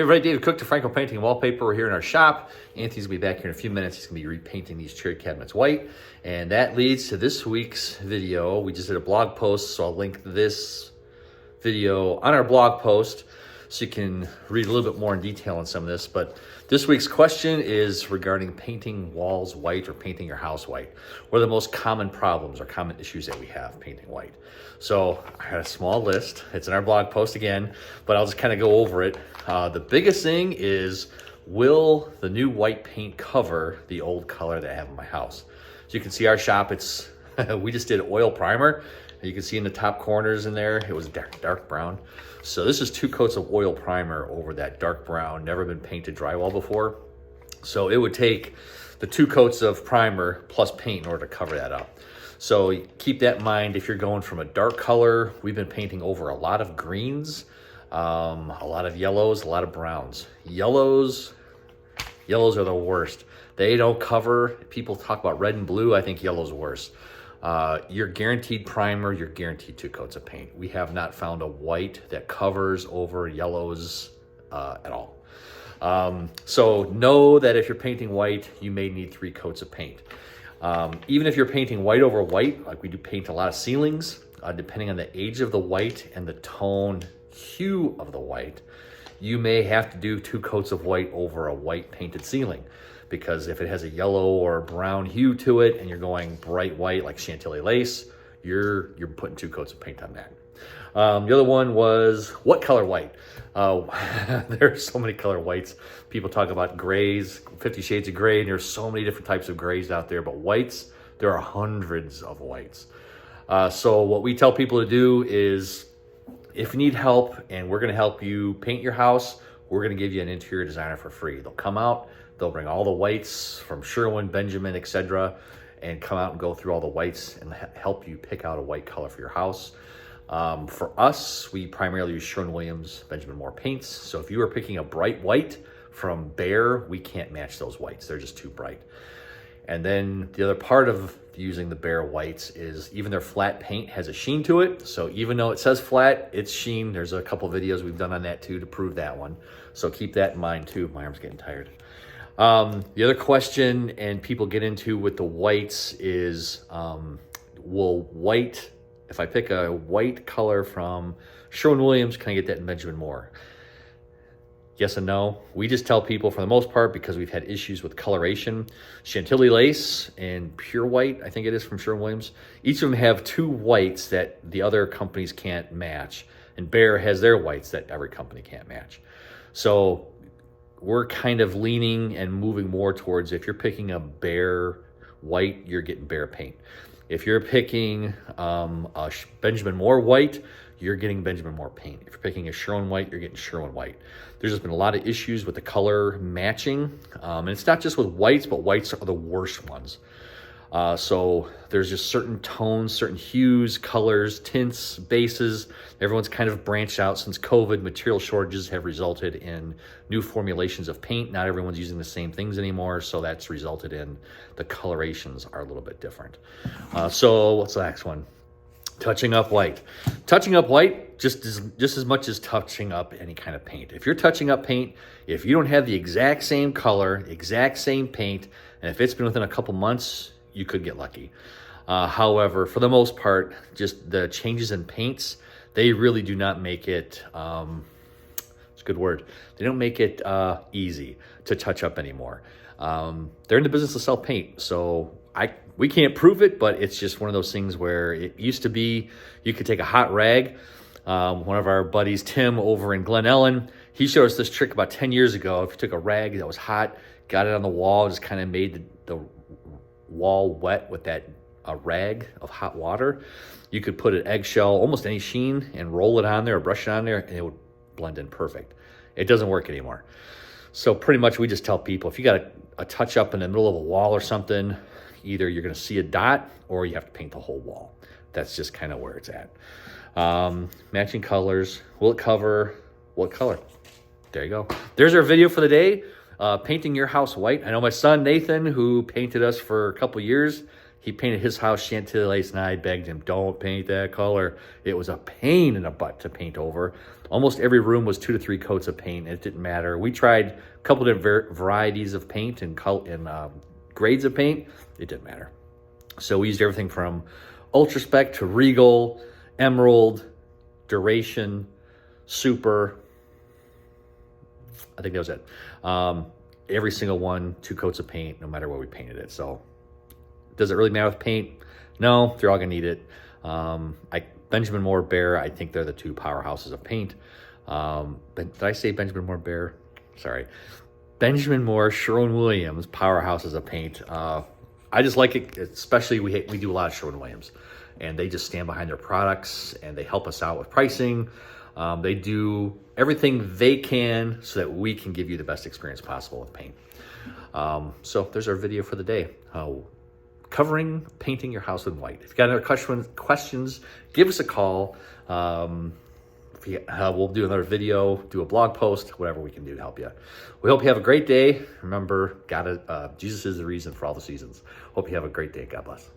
Hey everybody, David Cook to Franco Painting Wallpaper. We're here in our shop. Anthony's gonna be back here in a few minutes. He's gonna be repainting these cherry cabinets white. And that leads to this week's video. We just did a blog post, so I'll link this video on our blog post so you can read a little bit more in detail on some of this. But this week's question is regarding painting walls white or painting your house white. What are the most common problems or common issues that we have painting white? So I had a small list. It's in our blog post again, but I'll just kind of go over it. The biggest thing is, will the new white paint cover the old color that I have in my house? So you can see our shop, we just did oil primer. You can see in the top corners in there, it was dark brown. So this is 2 coats of oil primer over that dark brown, never been painted drywall before. So it would take the 2 coats of primer plus paint in order to cover that up. So keep that in mind if you're going from a dark color. We've been painting over a lot of greens, a lot of yellows, a lot of browns. Yellows are the worst. They don't cover. People talk about red and blue. I think yellow's worse. You're guaranteed primer, you're guaranteed 2 coats of paint. We have not found a white that covers over yellows at all. So know that if you're painting white, you may need 3 coats of paint. Even if you're painting white over white, like we do paint a lot of ceilings, depending on the age of the white and the tone hue of the white, you may have to do 2 coats of white over a white painted ceiling. Because if it has a yellow or brown hue to it and you're going bright white like Chantilly lace, you're putting 2 coats of paint on that. The other one was, what color white? There's so many color whites. People talk about grays, 50 shades of gray, and there's so many different types of grays out there, but whites, there are hundreds of whites. So what we tell people to do is, if you need help and we're gonna help you paint your house, we're gonna give you an interior designer for free. They'll come out, they'll bring all the whites from Sherwin, Benjamin, etc., and come out and go through all the whites and help you pick out a white color for your house. For us, we primarily use Sherwin-Williams, Benjamin Moore paints. So if you are picking a bright white from Behr, we can't match those whites. They're just too bright. And then the other part of using the Behr whites is even their flat paint has a sheen to it. So even though it says flat, it's sheen. There's a couple videos we've done on that too to prove that one. So keep that in mind too. My arm's getting tired. The other question and people get into with the whites is, will white, if I pick a white color from Sherwin-Williams, can I get that in Benjamin Moore? Yes and no. We just tell people, for the most part, because we've had issues with coloration, Chantilly lace and pure white, I think it is from Sherwin-Williams, each of them have 2 whites that the other companies can't match. And Behr has their whites that every company can't match. So we're kind of leaning and moving more towards, if you're picking a Behr white, you're getting Behr paint. If you're picking a Benjamin Moore white, you're getting Benjamin Moore paint. If you're picking a Sherwin white, you're getting Sherwin white. There's just been a lot of issues with the color matching. And it's not just with whites, but whites are the worst ones. So there's just certain tones, certain hues, colors, tints, bases. Everyone's kind of branched out since COVID. Material shortages have resulted in new formulations of paint. Not everyone's using the same things anymore, so that's resulted in the colorations are a little bit different. So what's the next one? Touching up white. Touching up white just as much as touching up any kind of paint. If you're touching up paint, if you don't have the exact same color, exact same paint, and if it's been within a couple months, you could get lucky. However, for the most part, just the changes in paints, they really do not make it, it's a good word, they don't make it easy to touch up anymore. They're in the business to sell paint, so we can't prove it, but it's just one of those things where it used to be you could take a hot rag. One of our buddies, Tim, over in Glen Ellen, he showed us this trick about 10 years ago. If you took a rag that was hot, got it on the wall, just kind of made the wall wet with that rag of hot water, you could put an eggshell, almost any sheen, and roll it on there or brush it on there, and it would blend in perfect. It doesn't work anymore. So pretty much we just tell people, if you got a touch up in the middle of a wall or something, either you're going to see a dot or you have to paint the whole wall. That's just kind of where it's at. Matching colors. Will it cover what color? There you go. There's our video for the day. Painting your house white. I know my son Nathan, who painted us for a couple years, He painted his house Chantilly lace, and I begged him, don't paint that color. It was a pain in the butt to paint over. Almost every room was 2 to 3 coats of paint, and it didn't matter. We tried a couple different varieties of paint and grades of paint. It didn't matter. So we used everything from Ultra Spec to Regal, Emerald, Duration, Super. I think that was it. Every single one, 2 coats of paint, no matter what we painted it. So does it really matter with paint? No, they're all gonna need it. Benjamin Moore, Behr, I think they're the 2 powerhouses of paint. But did I say Benjamin Moore, Behr? Sorry. Benjamin Moore, Sherwin-Williams, powerhouses of paint. I just like it, especially we do a lot of Sherwin-Williams, and they just stand behind their products and they help us out with pricing. They do everything they can so that we can give you the best experience possible with paint. So there's our video for the day. Covering painting your house with white. If you got other questions, give us a call. We'll do another video, do a blog post, whatever we can do to help you. We hope you have a great day. Remember, Jesus is the reason for all the seasons. Hope you have a great day. God bless.